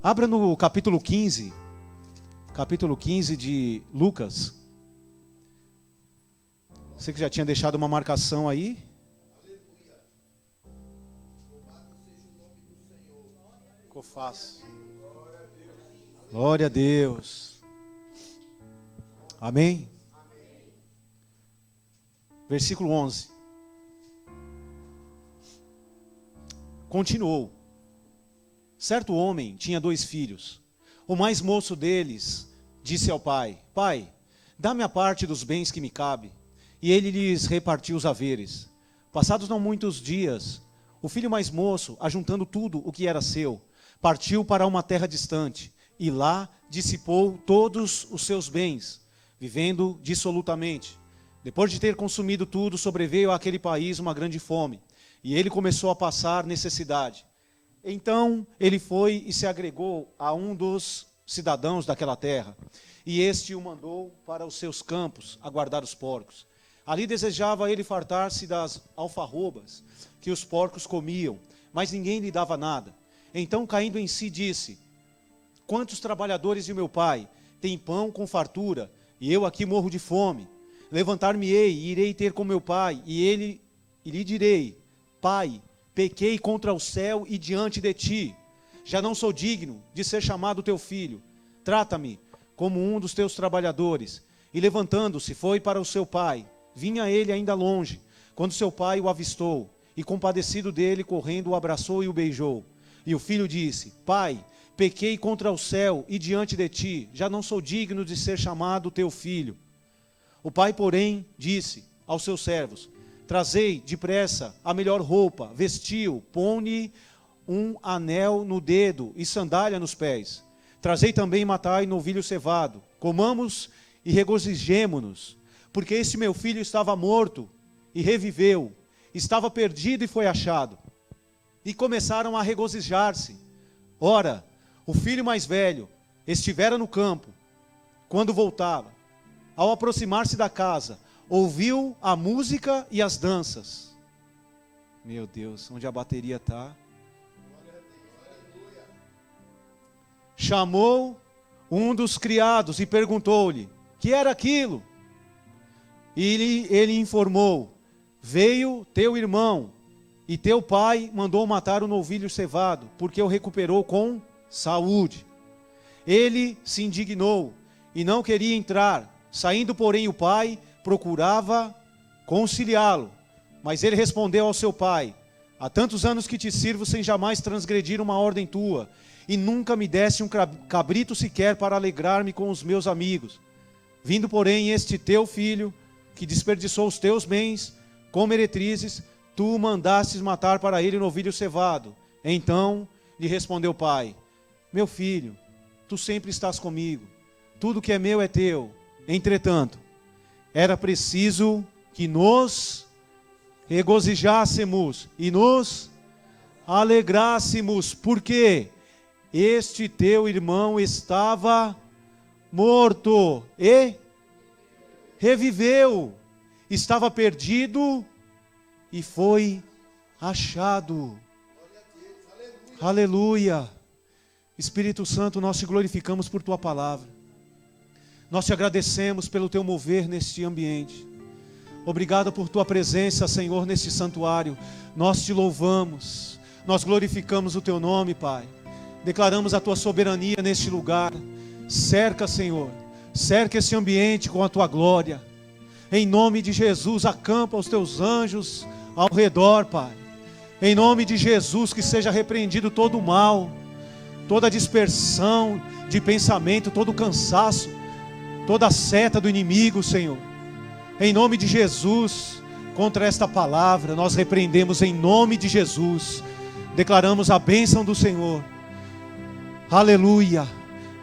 Abra no capítulo 15 de Lucas. Você que já tinha deixado uma marcação aí. Ficou fácil. Glória a Deus. Amém? Versículo 11. Continuou. Certo homem tinha 2 filhos. O mais moço deles disse ao pai: Pai, dá-me a parte dos bens que me cabe. E ele lhes repartiu os haveres. Passados não muitos dias, o filho mais moço, ajuntando tudo o que era seu, partiu para uma terra distante, e lá dissipou todos os seus bens, vivendo dissolutamente. Depois de ter consumido tudo, sobreveio àquele país uma grande fome, e ele começou a passar necessidade. Então ele foi e se agregou a um dos cidadãos daquela terra, e este o mandou para os seus campos a guardar os porcos. Ali desejava ele fartar-se das alfarrobas que os porcos comiam, mas ninguém lhe dava nada. Então, caindo em si, disse: Quantos trabalhadores de meu pai têm pão com fartura, e eu aqui morro de fome? Levantar-me-ei e irei ter com meu pai, e lhe direi: Pai, pequei contra o céu e diante de ti. Já não sou digno de ser chamado teu filho. Trata-me como um dos teus trabalhadores. E levantando-se, foi para o seu pai. Vinha ele ainda longe, quando seu pai o avistou, e compadecido dele, correndo, o abraçou e o beijou. E o filho disse: Pai, pequei contra o céu e diante de ti, já não sou digno de ser chamado teu filho. O pai, porém, disse aos seus servos: Trazei depressa a melhor roupa, vestiu, põe-lhe um anel no dedo e sandália nos pés. Trazei também e matai novilho cevado, comamos e regozijemo-nos, porque este meu filho estava morto e reviveu, estava perdido e foi achado. E começaram a regozijar-se. Ora, o filho mais velho estivera no campo. Quando voltava, ao aproximar-se da casa, ouviu a música e as danças. Meu Deus, onde a bateria está? Chamou um dos criados e perguntou-lhe: que era aquilo? E ele informou: veio teu irmão, e teu pai mandou matar o novilho cevado, porque o recuperou com saúde. Ele se indignou e não queria entrar. Saindo, porém, o pai procurava conciliá-lo. Mas ele respondeu ao seu pai: há tantos anos que te sirvo sem jamais transgredir uma ordem tua, e nunca me deste um cabrito sequer para alegrar-me com os meus amigos. Vindo, porém, este teu filho, que desperdiçou os teus bens com meretrizes, tu mandastes matar para ele o novilho cevado. Então lhe respondeu o pai: meu filho, tu sempre estás comigo, tudo que é meu é teu. Entretanto, era preciso que nos regozijássemos e nos alegrássemos, porque este teu irmão estava morto e reviveu, estava perdido e foi achado. Aleluia. Espírito Santo, nós te glorificamos por tua palavra. Nós te agradecemos pelo teu mover neste ambiente. Obrigado por tua presença, Senhor, neste santuário. Nós te louvamos, nós glorificamos o teu nome, Pai. Declaramos a tua soberania neste lugar. Cerca, Senhor, cerca esse ambiente com a tua glória. Em nome de Jesus, acampa os teus anjos ao redor, Pai. Em nome de Jesus, que seja repreendido todo o mal, toda a dispersão de pensamento, todo o cansaço, toda a seta do inimigo, Senhor. Em nome de Jesus, contra esta palavra, nós repreendemos em nome de Jesus. Declaramos a bênção do Senhor. Aleluia.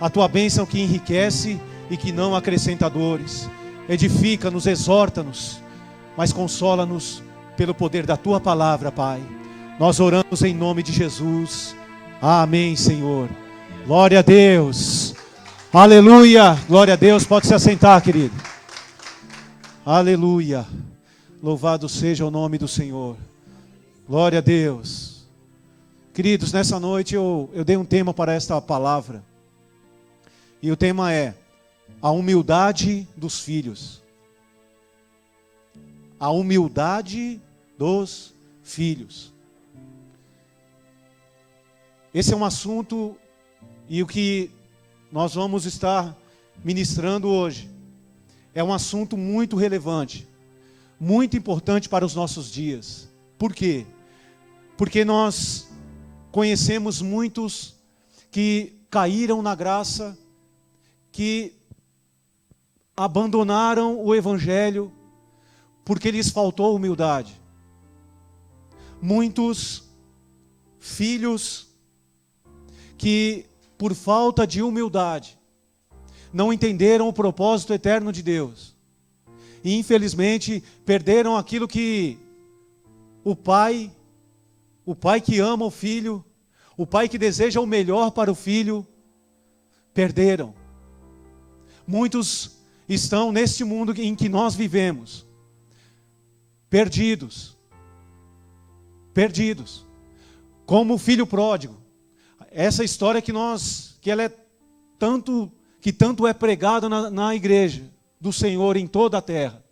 A tua bênção que enriquece e que não acrescenta dores. Edifica-nos, exorta-nos, mas consola-nos pelo poder da tua palavra, Pai. Nós oramos em nome de Jesus. Amém, Senhor. Glória a Deus. Aleluia. Glória a Deus. Pode se assentar, querido. Aleluia. Louvado seja o nome do Senhor. Glória a Deus. Queridos, nessa noite eu dei um tema para esta palavra. E o tema é a humildade dos filhos. A humildade dos filhos. Esse é um assunto e o que nós vamos estar ministrando hoje é um assunto muito relevante, muito importante para os nossos dias. Por quê? Porque nós conhecemos muitos que caíram na graça, que abandonaram o Evangelho, porque lhes faltou humildade. Muitos filhos que, por falta de humildade, não entenderam o propósito eterno de Deus. E, infelizmente, perderam aquilo que o pai que ama o filho, o pai que deseja o melhor para o filho, perderam. Muitos estão neste mundo em que nós vivemos, perdidos, como o filho pródigo. Essa história que ela é tanto é pregada na igreja do Senhor em toda a terra.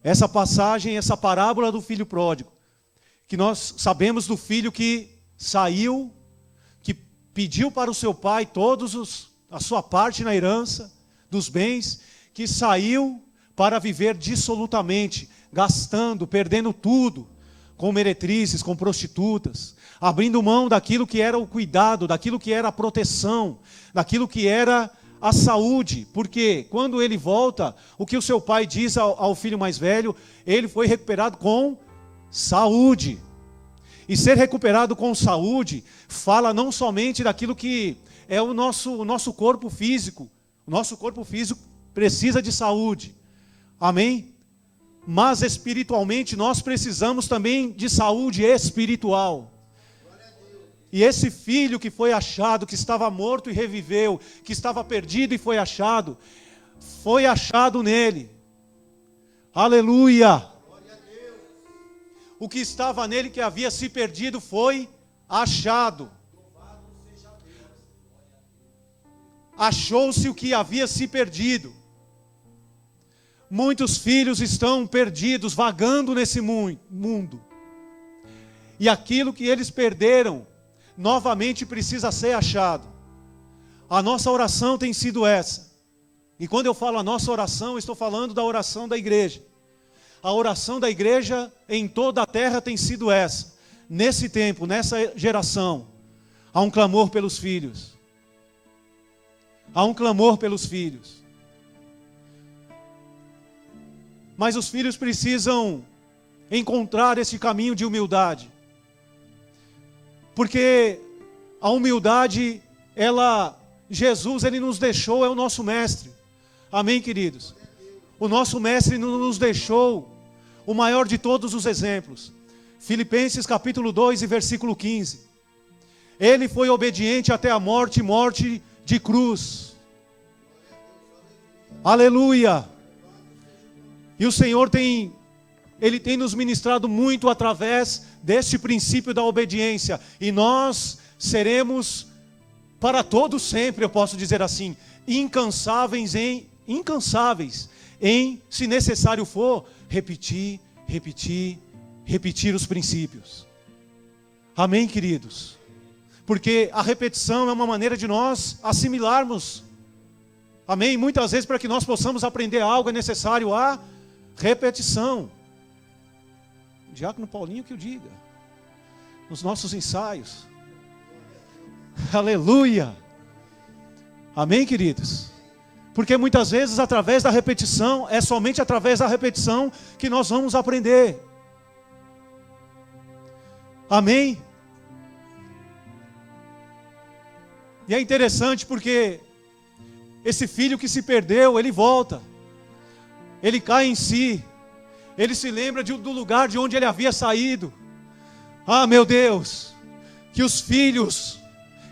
Essa passagem, essa parábola do filho pródigo, que nós sabemos do filho que saiu, que pediu para o seu pai a sua parte na herança dos bens, que saiu para viver dissolutamente, gastando, perdendo tudo, com meretrizes, com prostitutas, abrindo mão daquilo que era o cuidado, daquilo que era a proteção, daquilo que era a saúde, porque quando ele volta, o que o seu pai diz ao filho mais velho, ele foi recuperado com saúde. E ser recuperado com saúde, fala não somente daquilo que é o nosso corpo físico. O nosso corpo físico precisa de saúde. Amém? Mas espiritualmente nós precisamos também de saúde espiritual. E esse filho que foi achado, que estava morto e reviveu, que estava perdido e foi achado nele. Aleluia! O que estava nele que havia se perdido foi achado. Achou-se o que havia se perdido. Muitos filhos estão perdidos, vagando nesse mundo. E aquilo que eles perderam, novamente precisa ser achado. A nossa oração tem sido essa. E quando eu falo a nossa oração, eu estou falando da oração da igreja. A oração da igreja em toda a terra tem sido essa. Nesse tempo, nessa geração, há um clamor pelos filhos. Há um clamor pelos filhos. Mas os filhos precisam encontrar esse caminho de humildade. Porque a humildade, Jesus, ele nos deixou, é o nosso mestre. Amém, queridos? O nosso mestre nos deixou o maior de todos os exemplos. Filipenses capítulo 2 e versículo 15. Ele foi obediente até a morte de cruz. Aleluia! E o Senhor Ele tem nos ministrado muito através deste princípio da obediência. E nós seremos para todo sempre, eu posso dizer assim, incansáveis em, se necessário for, repetir os princípios. Amém, queridos? Porque a repetição é uma maneira de nós assimilarmos. Amém? Muitas vezes, para que nós possamos aprender algo, é necessário a repetição. O diácono Paulinho que o diga. Nos nossos ensaios. Aleluia! Amém, queridos? Porque muitas vezes, através da repetição, é somente através da repetição que nós vamos aprender. Amém? E é interessante porque esse filho que se perdeu, ele volta. Ele cai em si. Ele se lembra do lugar de onde ele havia saído. Ah, meu Deus, que os filhos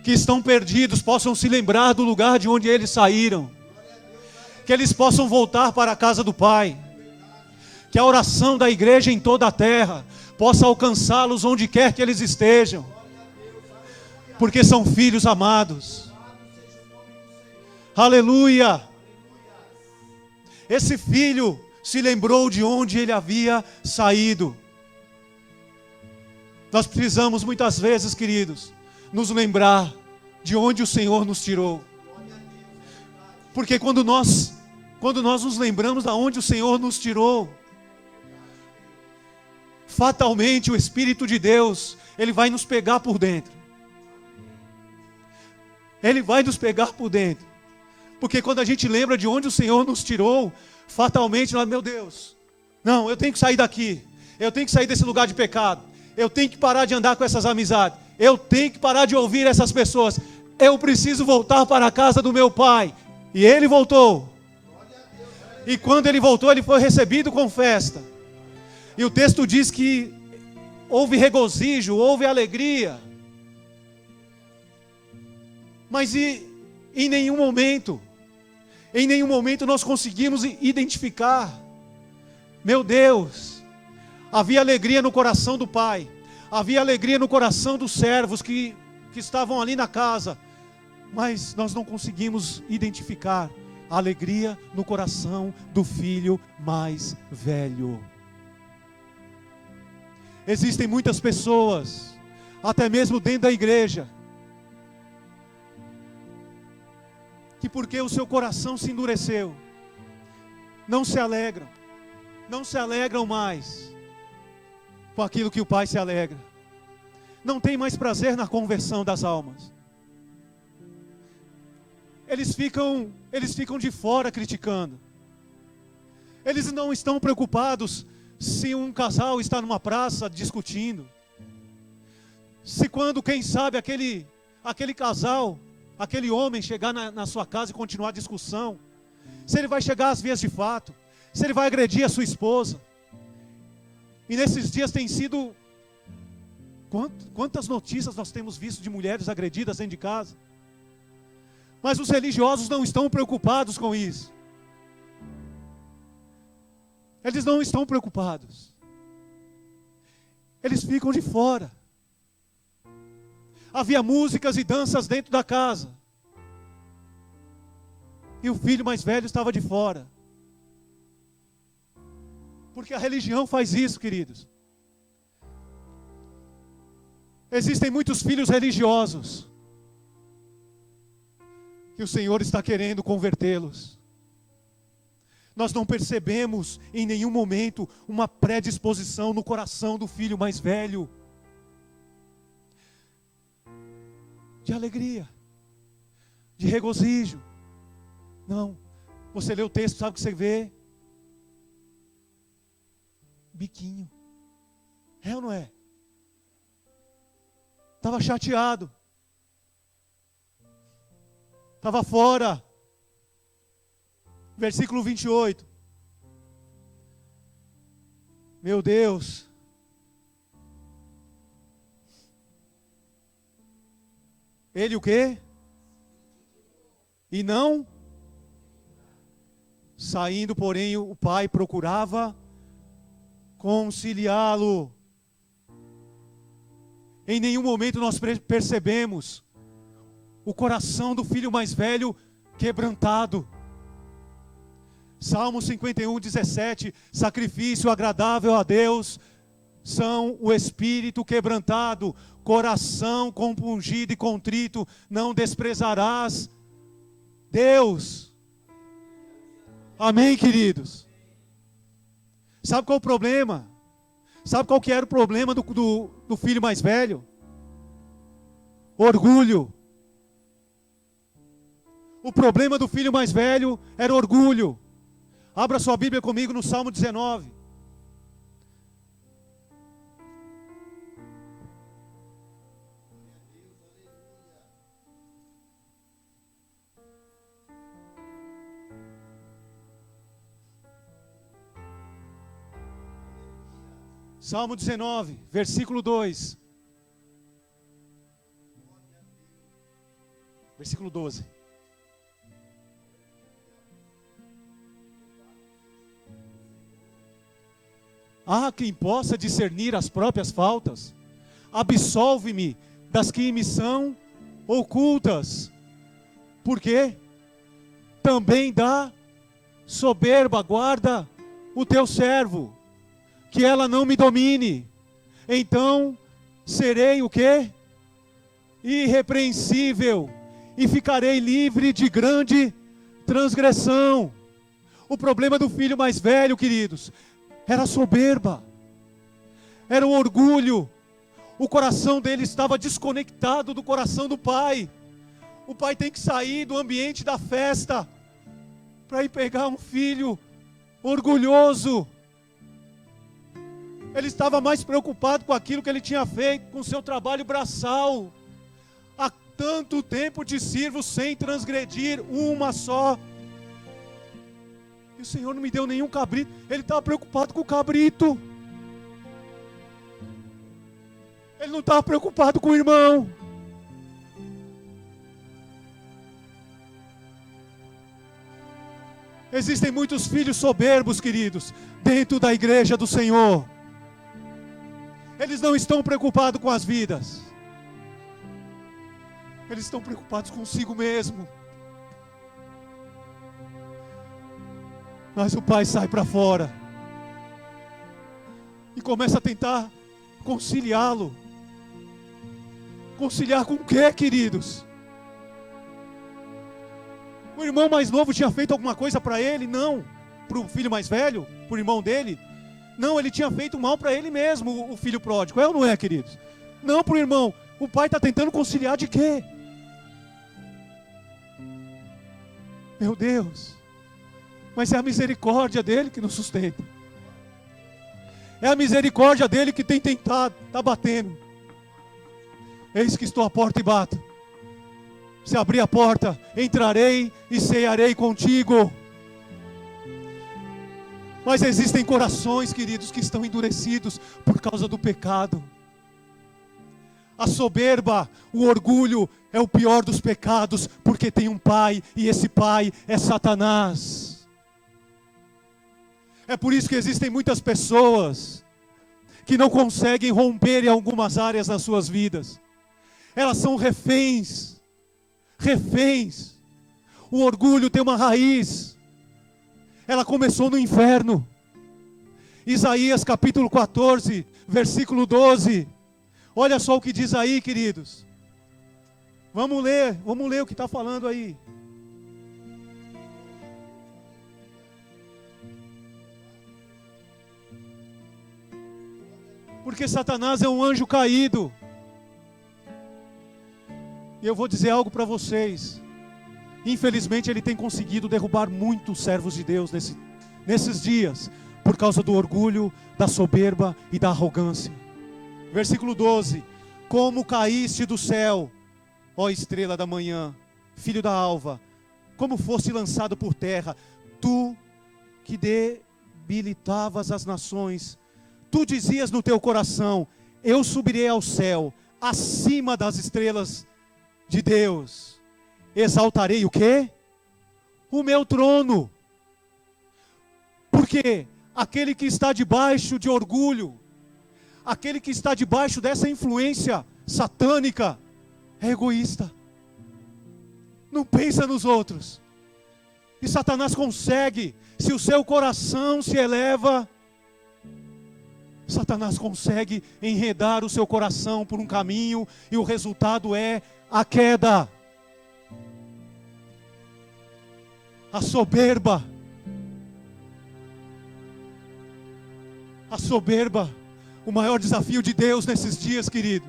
que estão perdidos possam se lembrar do lugar de onde eles saíram. Que eles possam voltar para a casa do Pai. Que a oração da igreja em toda a terra possa alcançá-los onde quer que eles estejam. porque são filhos amados. Aleluia! Esse filho se lembrou de onde ele havia saído. Nós precisamos muitas vezes, queridos, nos lembrar de onde o Senhor nos tirou. Porque quando nós nos lembramos de onde o Senhor nos tirou, fatalmente o Espírito de Deus, Ele vai nos pegar por dentro. Ele vai nos pegar por dentro. Porque quando a gente lembra de onde o Senhor nos tirou, fatalmente nós, meu Deus, não, eu tenho que sair daqui. Eu tenho que sair desse lugar de pecado. Eu tenho que parar de andar com essas amizades. Eu tenho que parar de ouvir essas pessoas. Eu preciso voltar para a casa do meu pai. E ele voltou. E quando ele voltou, ele foi recebido com festa. E o texto diz que houve regozijo, houve alegria. Mas em nenhum momento nós conseguimos identificar. Meu Deus, havia alegria no coração do pai. Havia alegria no coração dos servos que estavam ali na casa. Mas nós não conseguimos identificar a alegria no coração do filho mais velho. Existem muitas pessoas, até mesmo dentro da igreja, que porque o seu coração se endureceu, não se alegram mais com aquilo que o Pai se alegra. Não tem mais prazer na conversão das almas. Eles ficam de fora criticando. Eles não estão preocupados se um casal está numa praça discutindo. Se quando, quem sabe, aquele casal, aquele homem chegar na sua casa e continuar a discussão, se ele vai chegar às vias de fato, se ele vai agredir a sua esposa. E nesses dias tem sido, quantas notícias nós temos visto de mulheres agredidas dentro de casa. Mas os religiosos não estão preocupados com isso. Eles não estão preocupados. Eles ficam de fora. Havia músicas e danças dentro da casa. E o filho mais velho estava de fora. Porque a religião faz isso, queridos. Existem muitos filhos religiosos que o Senhor está querendo convertê-los. Nós não percebemos em nenhum momento uma predisposição no coração do filho mais velho de alegria, de regozijo. Não, você lê o texto, sabe o que você vê? Biquinho. É ou não é? Estava chateado. Estava fora. Versículo 28. Meu Deus. Ele o quê? E não? Saindo, porém, o pai procurava conciliá-lo. Em nenhum momento nós percebemos o coração do filho mais velho quebrantado. Salmo 51, 17, sacrifício agradável a Deus são o espírito quebrantado, coração compungido e contrito, não desprezarás Deus. Amém, queridos? Sabe qual é o problema? Sabe qual que era o problema do filho mais velho? Orgulho. O problema do filho mais velho era orgulho. Abra sua Bíblia comigo no Salmo 19. Salmo 19, versículo 2. Versículo 12. Há quem possa discernir as próprias faltas. Absolve-me das que me são ocultas. Por quê? Também da soberba guarda o teu servo, que ela não me domine. Então serei o quê? Irrepreensível, e ficarei livre de grande transgressão. O problema do filho mais velho, queridos, era a soberba, era o orgulho. O coração dele estava desconectado do coração do pai. O pai tem que sair do ambiente da festa para ir pegar um filho orgulhoso. Ele estava mais preocupado com aquilo que ele tinha feito, com o seu trabalho braçal. Há tanto tempo te sirvo sem transgredir uma só. E o Senhor não me deu nenhum cabrito. Ele estava preocupado com o cabrito. Ele não estava preocupado com o irmão. Existem muitos filhos soberbos, queridos, dentro da igreja do Senhor. Eles não estão preocupados com as vidas. Eles estão preocupados consigo mesmo. Mas o pai sai para fora e começa a tentar conciliá-lo. Conciliar com o quê, queridos? O irmão mais novo tinha feito alguma coisa para ele? Não. Para o filho mais velho? Para o irmão dele? Não, ele tinha feito mal para ele mesmo, o filho pródigo. É ou não é, queridos? Não para o irmão. O pai está tentando conciliar de quê? Meu Deus. Mas é a misericórdia dele que nos sustenta. É a misericórdia dele que tem tentado, está batendo. Eis que estou à porta e bato. Se abrir a porta, entrarei e cearei contigo. Mas existem corações, queridos, que estão endurecidos por causa do pecado. A soberba, o orgulho é o pior dos pecados, porque tem um pai, e esse pai é Satanás. É por isso que existem muitas pessoas que não conseguem romper em algumas áreas das suas vidas. Elas são reféns. Reféns. O orgulho tem uma raiz. Ela começou no inferno. Isaías capítulo 14, versículo 12. Olha só o que diz aí, queridos. Vamos ler o que está falando aí. Porque Satanás é um anjo caído. E eu vou dizer algo para vocês. Infelizmente ele tem conseguido derrubar muitos servos de Deus nesses dias, por causa do orgulho, da soberba e da arrogância. Versículo 12. Como caíste do céu, ó estrela da manhã, filho da alva, como foste lançado por terra, tu que debilitavas as nações. Tu dizias no teu coração, eu subirei ao céu, acima das estrelas de Deus. Exaltarei o quê? O meu trono. Porque aquele que está debaixo de orgulho, aquele que está debaixo dessa influência satânica, é egoísta. Não pensa nos outros. E Satanás consegue, se o seu coração se eleva, Satanás consegue enredar o seu coração por um caminho, e o resultado é a queda. A soberba. A soberba. O maior desafio de Deus nesses dias, querido.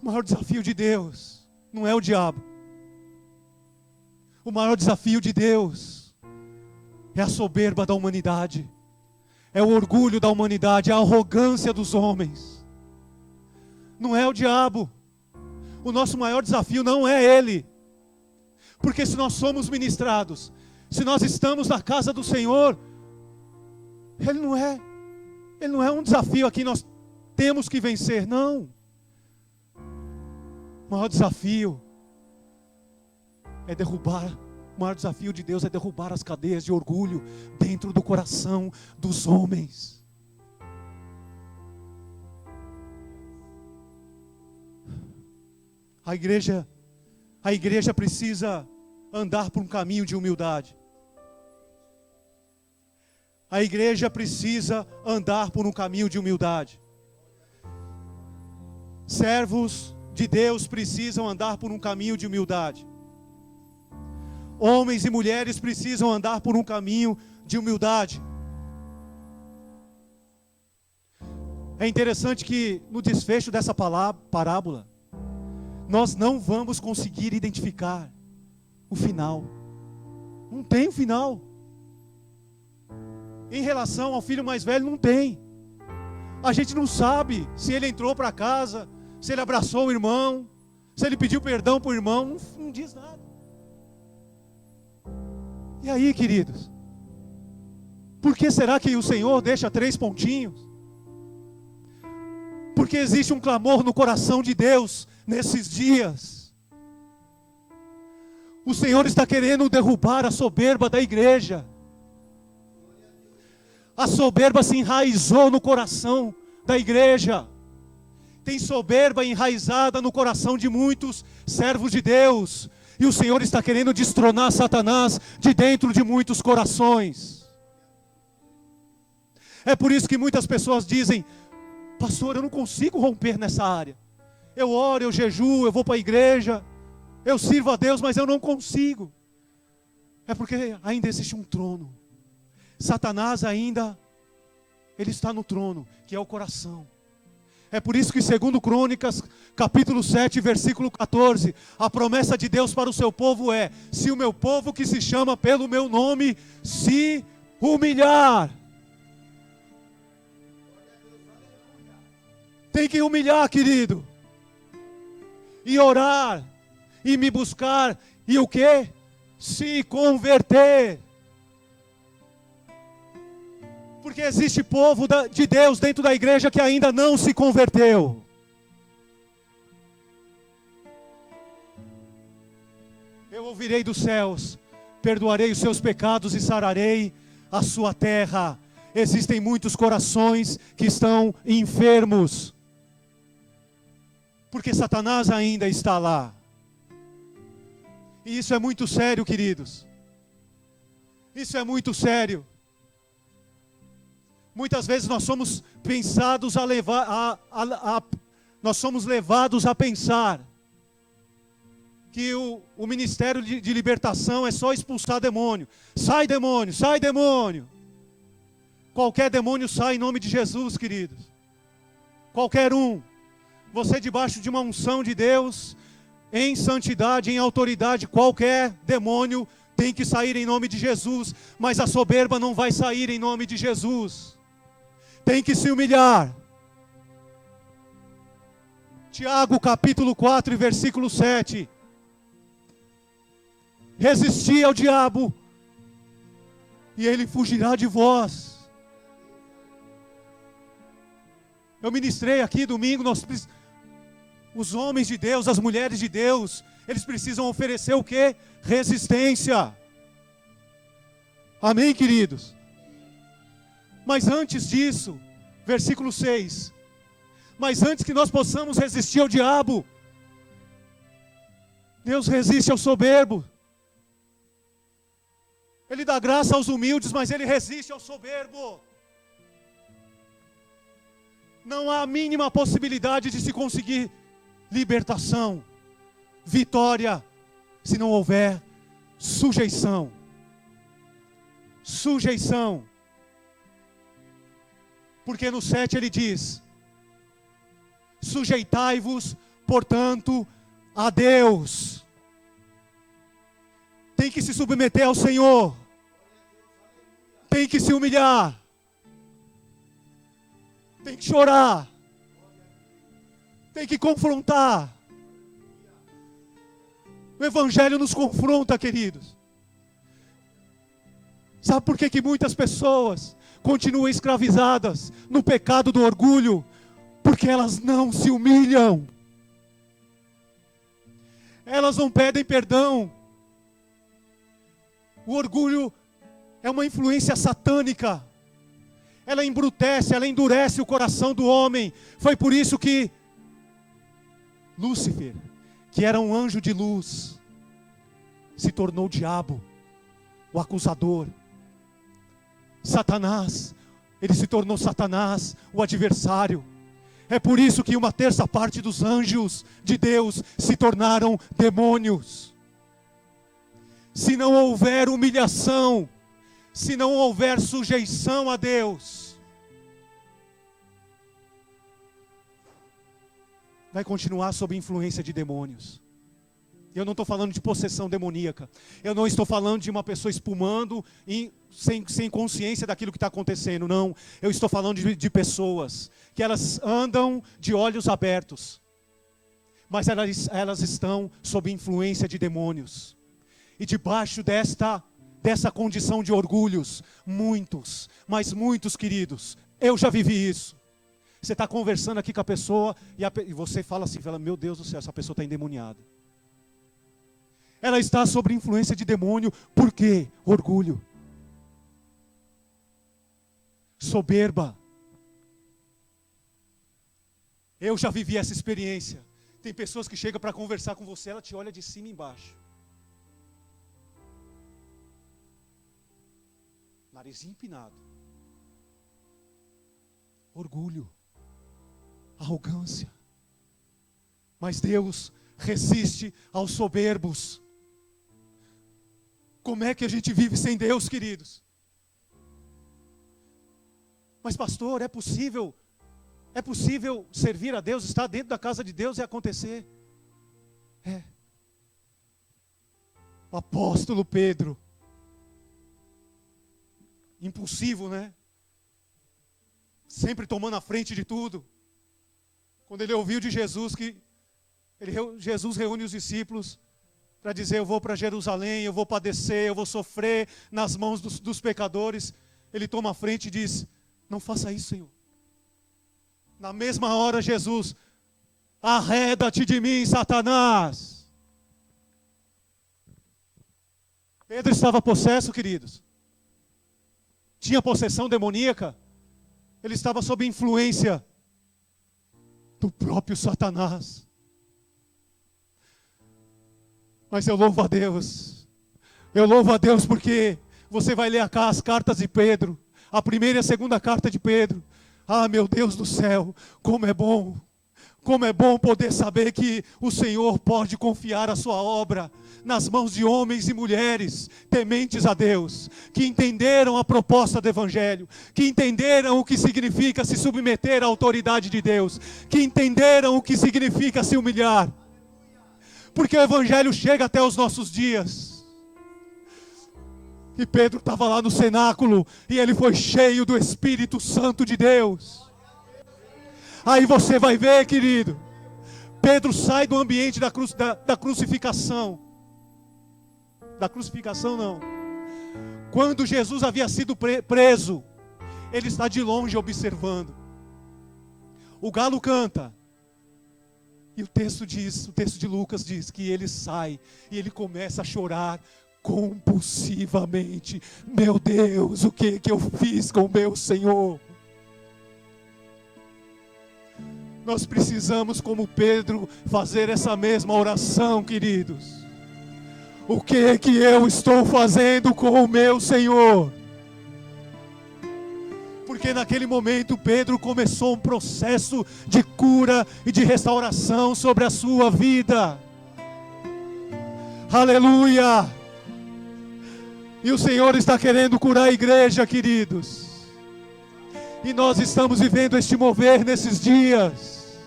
O maior desafio de Deus não é o diabo. O maior desafio de Deus é a soberba da humanidade. É o orgulho da humanidade, é a arrogância dos homens. Não é o diabo. O nosso maior desafio não é ele. Porque se nós somos ministrados, se nós estamos na casa do Senhor, ele não é um desafio aqui nós temos que vencer, não. O maior desafio é derrubar. O maior desafio de Deus é derrubar as cadeias de orgulho dentro do coração dos homens. A igreja precisa andar por um caminho de humildade. A igreja precisa andar por um caminho de humildade. Servos de Deus precisam andar por um caminho de humildade. Homens e mulheres precisam andar por um caminho de humildade. É interessante que no desfecho dessa parábola, nós não vamos conseguir identificar o final. Não tem o final. Em relação ao filho mais velho, não tem. A gente não sabe se ele entrou para casa, se ele abraçou o irmão, se ele pediu perdão para o irmão, não diz nada. E aí, queridos? Por que será que o Senhor deixa 3 pontinhos? Porque existe um clamor no coração de Deus nesses dias. O Senhor está querendo derrubar a soberba da igreja. A soberba se enraizou no coração da igreja. Tem soberba enraizada no coração de muitos servos de Deus. E o Senhor está querendo destronar Satanás de dentro de muitos corações. É por isso que muitas pessoas dizem: pastor, eu não consigo romper nessa área. Eu oro, eu jejuo, eu vou para a igreja, eu sirvo a Deus, mas eu não consigo. É porque ainda existe um trono. Satanás ainda, ele está no trono, que é o coração. É por isso que 2 Crônicas, capítulo 7, versículo 14, a promessa de Deus para o seu povo é: se o meu povo que se chama pelo meu nome se humilhar. Tem que humilhar, querido. E orar, e me buscar, e o quê? Se converter. Porque existe povo de Deus dentro da igreja que ainda não se converteu. Eu ouvirei dos céus, perdoarei os seus pecados e sararei a sua terra. Existem muitos corações que estão enfermos, porque Satanás ainda está lá. E isso é muito sério, queridos. Isso é muito sério. Muitas vezes nós somos nós somos levados a pensar que o ministério de libertação é só expulsar demônio. Sai demônio, sai demônio. Qualquer demônio sai em nome de Jesus, queridos. Qualquer um. Você debaixo de uma unção de Deus, em santidade, em autoridade, qualquer demônio tem que sair em nome de Jesus. Mas a soberba não vai sair em nome de Jesus. Tem que se humilhar. Tiago capítulo 4 e versículo 7. Resisti ao diabo, e ele fugirá de vós. Eu ministrei aqui domingo, os homens de Deus, as mulheres de Deus, eles precisam oferecer o quê? Resistência. Amém, queridos? Mas antes disso, versículo 6. Mas antes que nós possamos resistir ao diabo, Deus resiste ao soberbo. Ele dá graça aos humildes, mas Ele resiste ao soberbo. Não há a mínima possibilidade de se conseguir libertação, vitória, se não houver sujeição. Sujeição. Porque no 7 ele diz: sujeitai-vos, portanto, a Deus. Tem que se submeter ao Senhor. Tem que se humilhar. Tem que chorar. Tem que confrontar. O Evangelho nos confronta, queridos. Sabe por que muitas pessoas continuam escravizadas no pecado do orgulho? Porque elas não se humilham. Elas não pedem perdão. O orgulho é uma influência satânica. Ela embrutece, ela endurece o coração do homem. Foi por isso que Lúcifer, que era um anjo de luz, se tornou o diabo, o acusador. Satanás, ele se tornou Satanás, o adversário. É por isso que 1/3 dos anjos de Deus se tornaram demônios. Se não houver humilhação, se não houver sujeição a Deus, vai continuar sob influência de demônios. Eu não estou falando de possessão demoníaca. Eu não estou falando de uma pessoa espumando sem consciência daquilo que está acontecendo. Não. Eu estou falando de pessoas que elas andam de olhos abertos, mas elas estão sob influência de demônios. E debaixo dessa condição de orgulhos, muitos, mas muitos, queridos, eu já vivi isso. Você está conversando aqui com a pessoa e você fala assim, meu Deus do céu, essa pessoa está endemoniada. Ela está sob influência de demônio. Por quê? Orgulho. Soberba. Eu já vivi essa experiência. Tem pessoas que chegam para conversar com você, ela te olha de cima e embaixo. Narizinho empinado. Orgulho. Arrogância. Mas Deus resiste aos soberbos. Como é que a gente vive sem Deus, queridos? Mas pastor, é possível servir a Deus, estar dentro da casa de Deus e acontecer? É. O apóstolo Pedro, impulsivo, né? Sempre tomando a frente de tudo. Quando ele ouviu de Jesus que Jesus reúne os discípulos para dizer, eu vou para Jerusalém, eu vou padecer, eu vou sofrer nas mãos dos pecadores. Ele toma a frente e diz, não faça isso, Senhor. Na mesma hora, Jesus, arreda-te de mim, Satanás. Pedro estava possesso, queridos. Tinha possessão demoníaca. Ele estava sob influência do próprio Satanás. Mas eu louvo a Deus. Eu louvo a Deus porque você vai ler as cartas de Pedro. A primeira e a segunda carta de Pedro. Ah, meu Deus do céu, como é bom. Como é bom poder saber que o Senhor pode confiar a sua obra nas mãos de homens e mulheres tementes a Deus, que entenderam a proposta do Evangelho, que entenderam o que significa se submeter à autoridade de Deus, que entenderam o que significa se humilhar. Porque o Evangelho chega até os nossos dias. E Pedro estava lá no cenáculo e ele foi cheio do Espírito Santo de Deus. Aí você vai ver, querido, Pedro sai do ambiente da crucificação. Da crucificação não. Quando Jesus havia sido preso, ele está de longe observando. O galo canta. E o texto de Lucas diz que ele sai e ele começa a chorar compulsivamente. Meu Deus, o que eu fiz com o meu Senhor? Nós precisamos, como Pedro, fazer essa mesma oração, queridos. O que eu estou fazendo com o meu Senhor? Porque naquele momento Pedro começou um processo de cura e de restauração sobre a sua vida. Aleluia! E o Senhor está querendo curar a igreja, queridos. E nós estamos vivendo este mover nesses dias.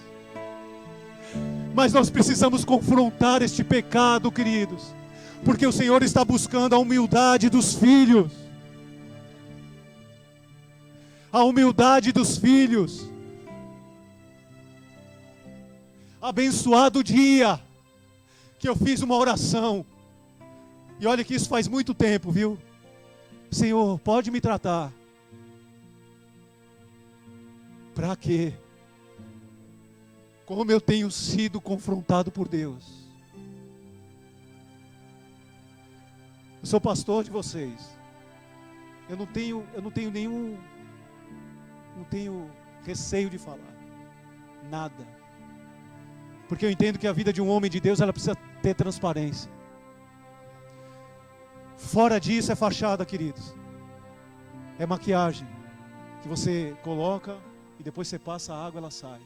Mas nós precisamos confrontar este pecado, queridos. Porque o Senhor está buscando a humildade dos filhos. A humildade dos filhos. Abençoado dia que eu fiz uma oração. E olha que isso faz muito tempo, viu? Senhor, pode me tratar. Para quê? Como eu tenho sido confrontado por Deus. Eu sou pastor de vocês. Eu não tenho receio de falar. Nada. Porque eu entendo que a vida de um homem de Deus, ela precisa ter transparência. Fora disso é fachada, queridos. É maquiagem que você coloca e depois você passa a água, ela sai.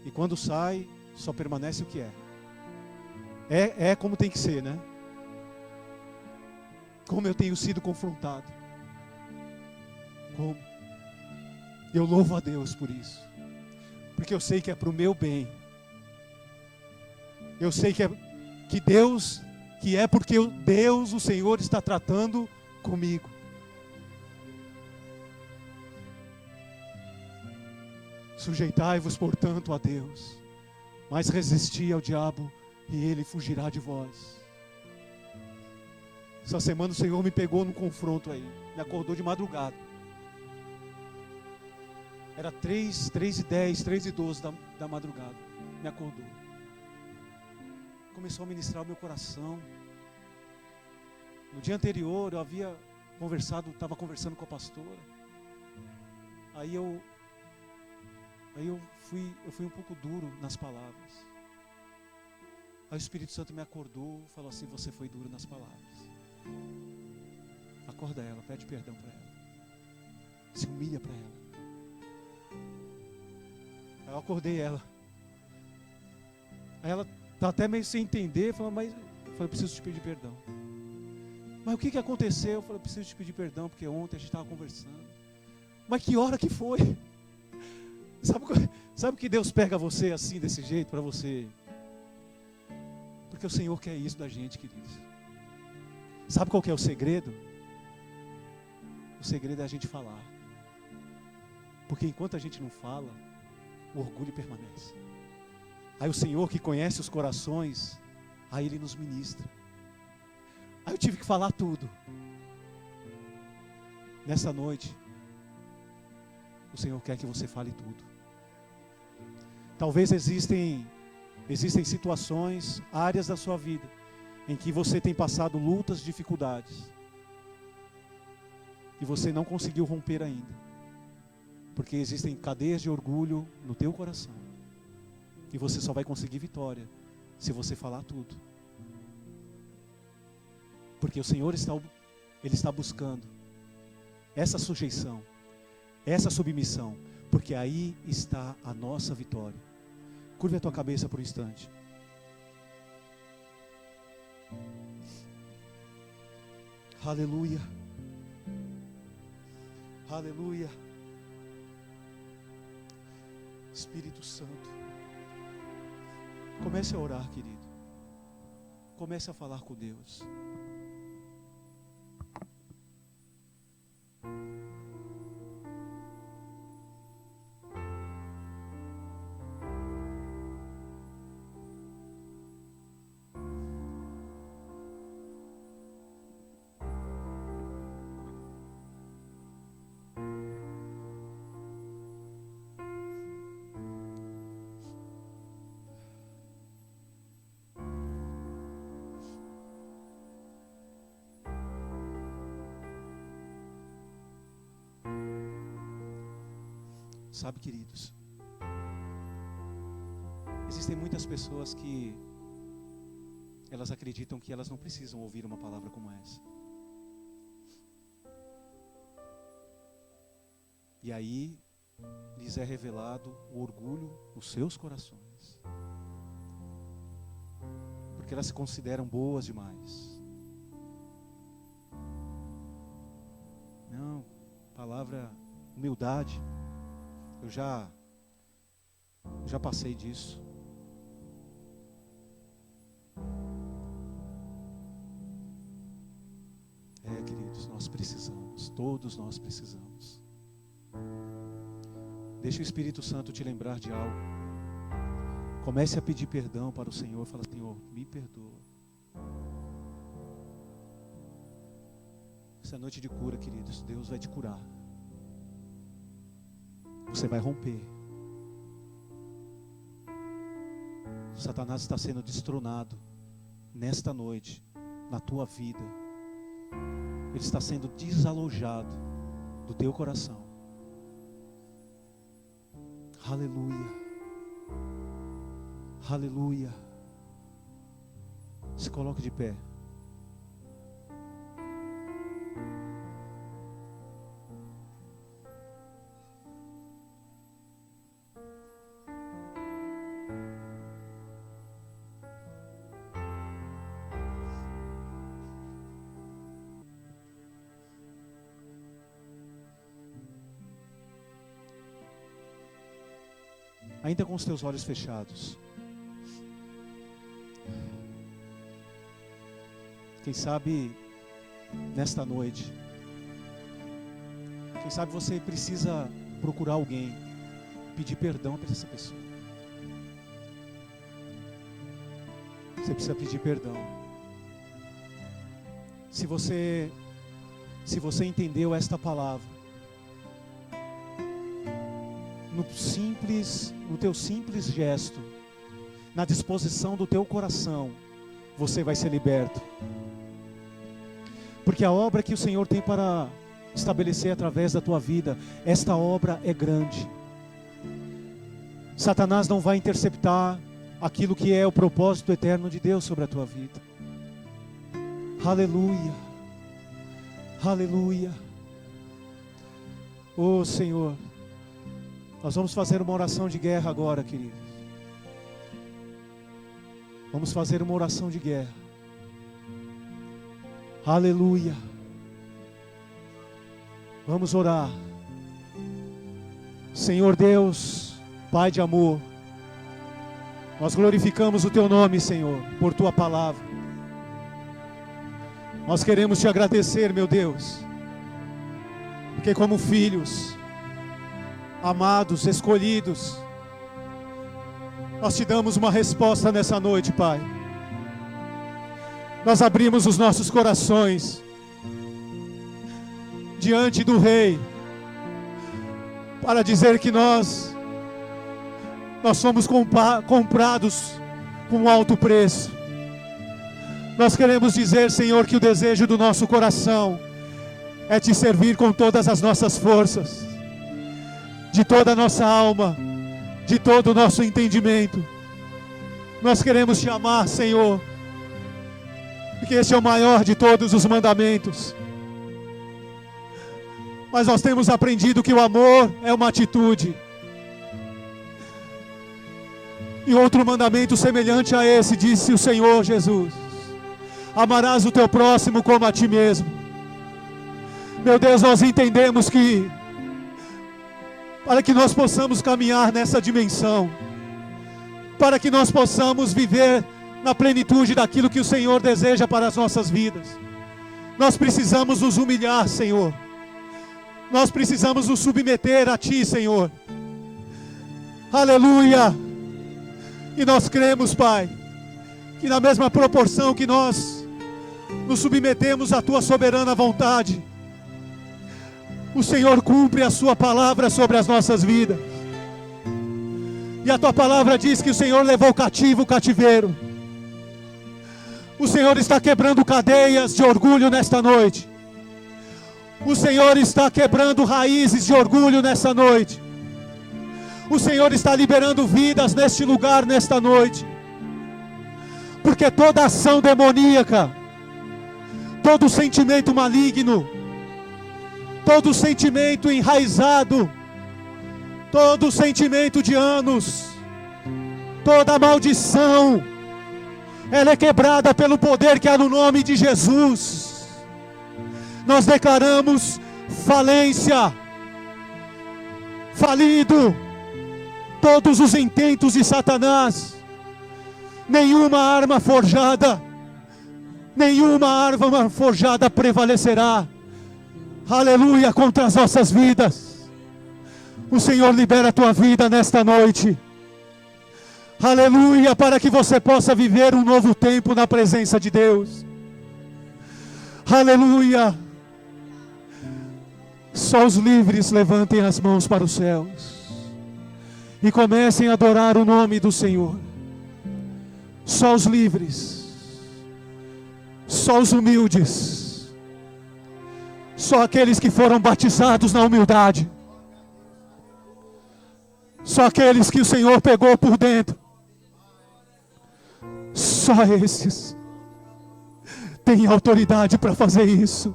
E quando sai, só permanece o que é. É como tem que ser, né? Como eu tenho sido confrontado. Como? Eu louvo a Deus por isso. Porque eu sei que é para o meu bem. Eu sei que Deus, que é porque Deus, o Senhor, está tratando comigo. Sujeitai-vos, portanto, a Deus, mas resisti ao diabo e ele fugirá de vós. Essa semana o Senhor me pegou num confronto aí, me acordou de madrugada. Era 3:10, 3:12 da madrugada, me acordou. Começou a ministrar o meu coração. No dia anterior eu havia estava conversando com a pastora. Aí eu fui um pouco duro nas palavras. Aí o Espírito Santo me acordou, falou assim: você foi duro nas palavras. Acorda ela, pede perdão para ela. Se humilha para ela. Aí eu acordei ela. Aí ela está até meio sem entender, falou: mas eu falei, preciso te pedir perdão. Mas o que aconteceu? Eu falei, preciso te pedir perdão, porque ontem a gente estava conversando. Mas que hora que foi? Sabe que Deus pega você assim, desse jeito, para você? Porque o Senhor quer isso da gente, queridos. Sabe qual que é o segredo? O segredo é a gente falar. Porque enquanto a gente não fala, o orgulho permanece. Aí o Senhor, que conhece os corações, aí Ele nos ministra. Aí eu tive que falar tudo. Nessa noite, o Senhor quer que você fale tudo. Talvez existem situações, áreas da sua vida, em que você tem passado lutas, dificuldades, e você não conseguiu romper ainda, porque existem cadeias de orgulho no teu coração, e você só vai conseguir vitória se você falar tudo. Porque o Senhor Ele está buscando essa sujeição, essa submissão, porque aí está a nossa vitória. Curve a tua cabeça por um instante. Aleluia. Aleluia. Espírito Santo. Comece a orar, querido. Comece a falar com Deus. Sabe, queridos, existem muitas pessoas que elas acreditam que elas não precisam ouvir uma palavra como essa. E aí lhes é revelado o orgulho nos seus corações, porque elas se consideram boas demais. Não, palavra humildade. Eu já passei disso. Queridos, nós precisamos, todos nós precisamos. Deixa o Espírito Santo te lembrar de algo. Comece a pedir perdão para o Senhor. Fala: Senhor, me perdoa. Essa noite de cura, queridos, Deus vai te curar. Você vai romper. Satanás está sendo destronado nesta noite, na tua vida. Ele está sendo desalojado do teu coração. Aleluia. Aleluia. Se coloque de pé. Ainda com os teus olhos fechados. Quem sabe nesta noite, quem sabe você precisa procurar alguém, pedir perdão para essa pessoa. Você precisa pedir perdão. Se você entendeu esta palavra, no teu simples gesto, na disposição do teu coração, você vai ser liberto. Porque a obra que o Senhor tem para estabelecer através da tua vida, esta obra é grande. Satanás não vai interceptar aquilo que é o propósito eterno de Deus sobre a tua vida. Aleluia. Aleluia. Oh Senhor, nós vamos fazer uma oração de guerra agora, queridos. Vamos fazer uma oração de guerra. Aleluia. Vamos orar. Senhor Deus, Pai de amor, nós glorificamos o Teu nome, Senhor, por Tua palavra. Nós queremos Te agradecer, meu Deus, porque como filhos amados, escolhidos, nós Te damos uma resposta nessa noite, Pai. Nós abrimos os nossos corações diante do Rei para dizer que nós somos comprados com um alto preço. Nós queremos dizer, Senhor, que o desejo do nosso coração é Te servir com todas as nossas forças, de toda a nossa alma, de todo o nosso entendimento. Nós queremos Te amar, Senhor, porque esse é o maior de todos os mandamentos. Mas nós temos aprendido que o amor é uma atitude. E outro mandamento semelhante a esse, disse o Senhor Jesus: amarás o teu próximo como a ti mesmo. Meu Deus, nós entendemos que para que nós possamos caminhar nessa dimensão, para que nós possamos viver na plenitude daquilo que o Senhor deseja para as nossas vidas, nós precisamos nos humilhar, Senhor. Nós precisamos nos submeter a Ti, Senhor. Aleluia. E nós cremos, Pai, que na mesma proporção que nós nos submetemos à Tua soberana vontade, o Senhor cumpre a Sua palavra sobre as nossas vidas. E a Tua palavra diz que o Senhor levou cativo o cativeiro. O Senhor está quebrando cadeias de orgulho nesta noite. O Senhor está quebrando raízes de orgulho nesta noite. O Senhor está liberando vidas neste lugar, nesta noite. Porque toda ação demoníaca, todo sentimento maligno, todo sentimento enraizado, todo sentimento de anos, toda maldição, ela é quebrada pelo poder que há no nome de Jesus. Nós declaramos falência, falido, todos os intentos de Satanás. Nenhuma arma forjada prevalecerá, aleluia, contra as nossas vidas. O Senhor libera a tua vida nesta noite, aleluia, para que você possa viver um novo tempo na presença de Deus, aleluia. Só os livres levantem as mãos para os céus e comecem a adorar o nome do Senhor. Só os livres, só os humildes, só aqueles que foram batizados na humildade, só aqueles que o Senhor pegou por dentro Só esses têm autoridade para fazer isso.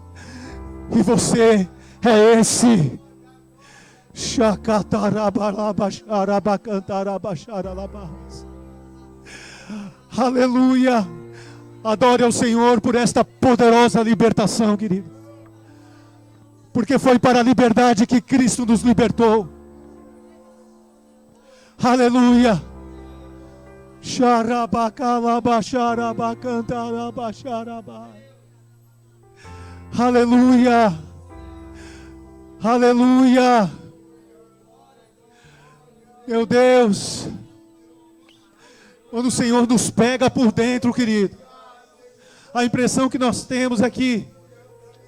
E você é esse. Aleluia. Adore ao Senhor por esta poderosa libertação, querido. Porque foi para a liberdade que Cristo nos libertou. Aleluia. Aleluia. Aleluia. Meu Deus. Quando o Senhor nos pega por dentro, querido, a impressão que nós temos é que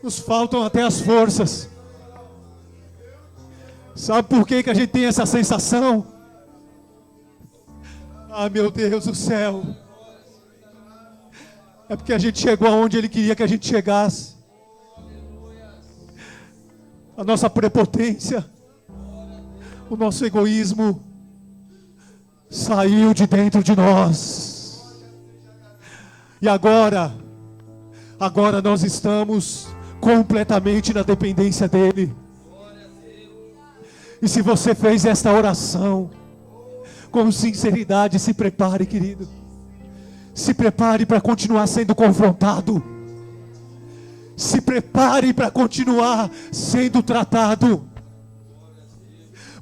nos faltam até as forças. Sabe por que a gente tem essa sensação? Ah, meu Deus do céu. É porque a gente chegou aonde Ele queria que a gente chegasse. A nossa prepotência, o nosso egoísmo saiu de dentro de nós. E agora nós estamos completamente na dependência dEle. E se você fez esta oração com sinceridade, se prepare, querido. Se prepare para continuar sendo confrontado. Se prepare para continuar sendo tratado.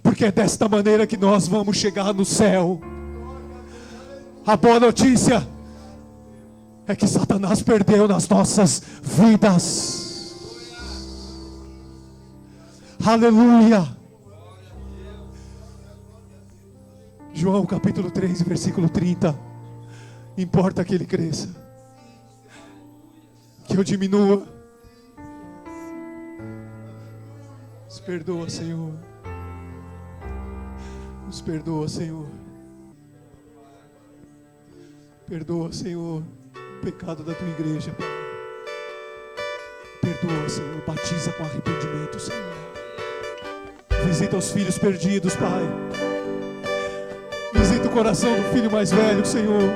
Porque é desta maneira que nós vamos chegar no céu. A boa notícia é que Satanás perdeu nas nossas vidas. Aleluia. João capítulo 3, versículo 30. Importa que ele cresça, que eu diminua. Nos perdoa, Senhor. Nos perdoa, Senhor. Perdoa, Senhor, o pecado da tua igreja, Pai. Perdoa, Senhor. Batiza com arrependimento, Senhor. Visita os filhos perdidos, Pai. Visita o coração do filho mais velho, Senhor.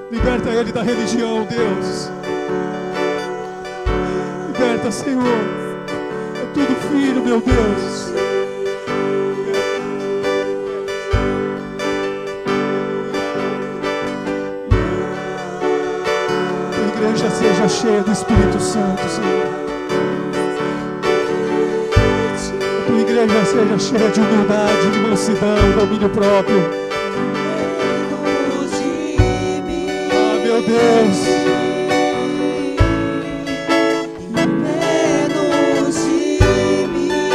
Liberta ele da religião, Deus. Liberta, Senhor. É tudo filho, meu Deus. A igreja seja cheia do Espírito Santo, Senhor. A tua igreja seja cheia de humildade, de mansidão, domínio próprio. Meu Deus, menos de mim, menos de mim, menos de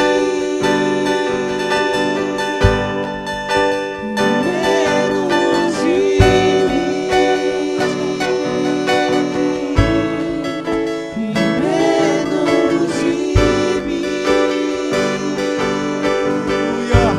mim. Aleluia.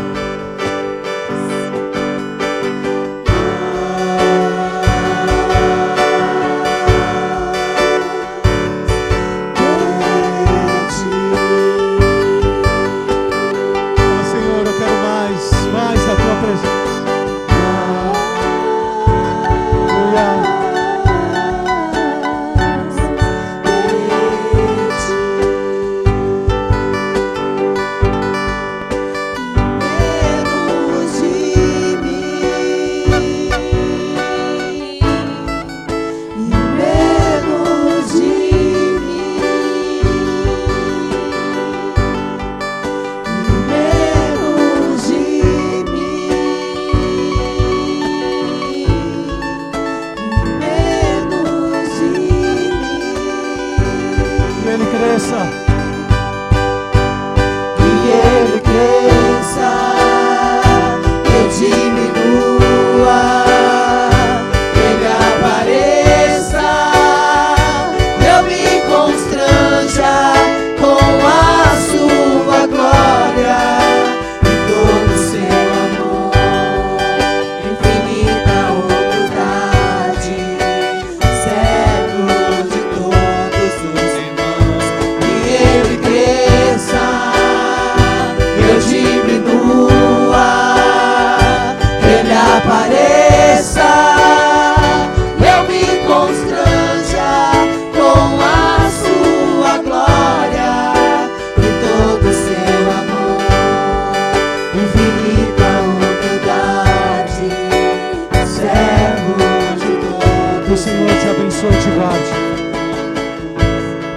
Senhor te abençoe e te guarde.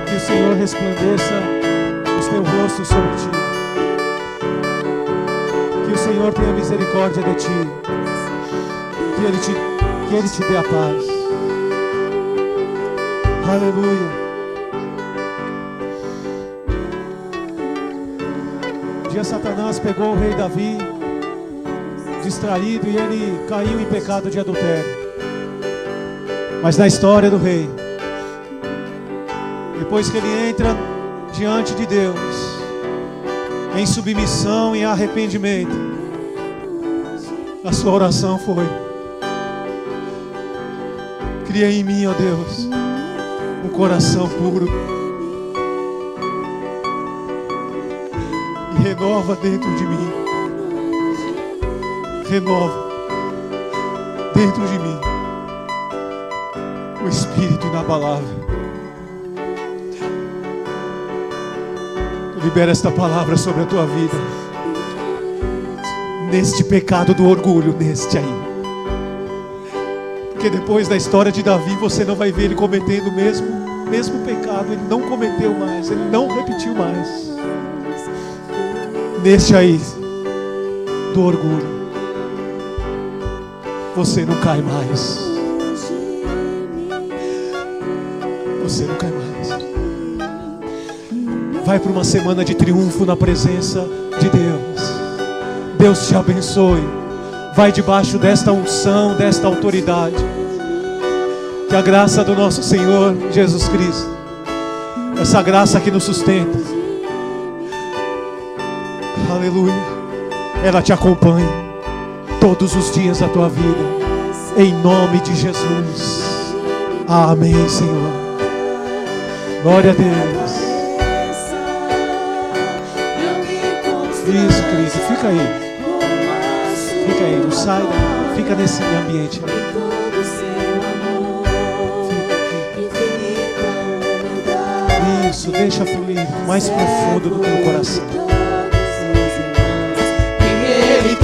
Que o Senhor resplandeça o seu rosto sobre ti. Que o Senhor tenha misericórdia de ti. Que Ele te dê a paz. Aleluia. Um dia Satanás pegou o rei Davi distraído e ele caiu em pecado de adultério. Mas na história do rei, depois que ele entra diante de Deus, em submissão e arrependimento, a sua oração foi: cria em mim, ó Deus, um coração puro e renova dentro de mim. Renova dentro de mim o Espírito inabalável. Libera esta palavra sobre a tua vida. Neste pecado do orgulho, neste aí. Porque depois da história de Davi, você não vai ver ele cometendo o mesmo pecado. Ele não cometeu mais, ele não repetiu mais. Neste aí, do orgulho, você não cai mais. Você não cai mais. Vai para uma semana de triunfo na presença de Deus. Deus te abençoe. Vai debaixo desta unção, desta autoridade. Que a graça do nosso Senhor Jesus Cristo, essa graça que nos sustenta, aleluia, ela te acompanhe todos os dias da tua vida, em nome de Jesus. Amém, Senhor. Glória a Deus. Isso, querido, fica aí. Fica aí, não sai, fica nesse ambiente. Isso, deixa fluir mais profundo do teu coração. Ele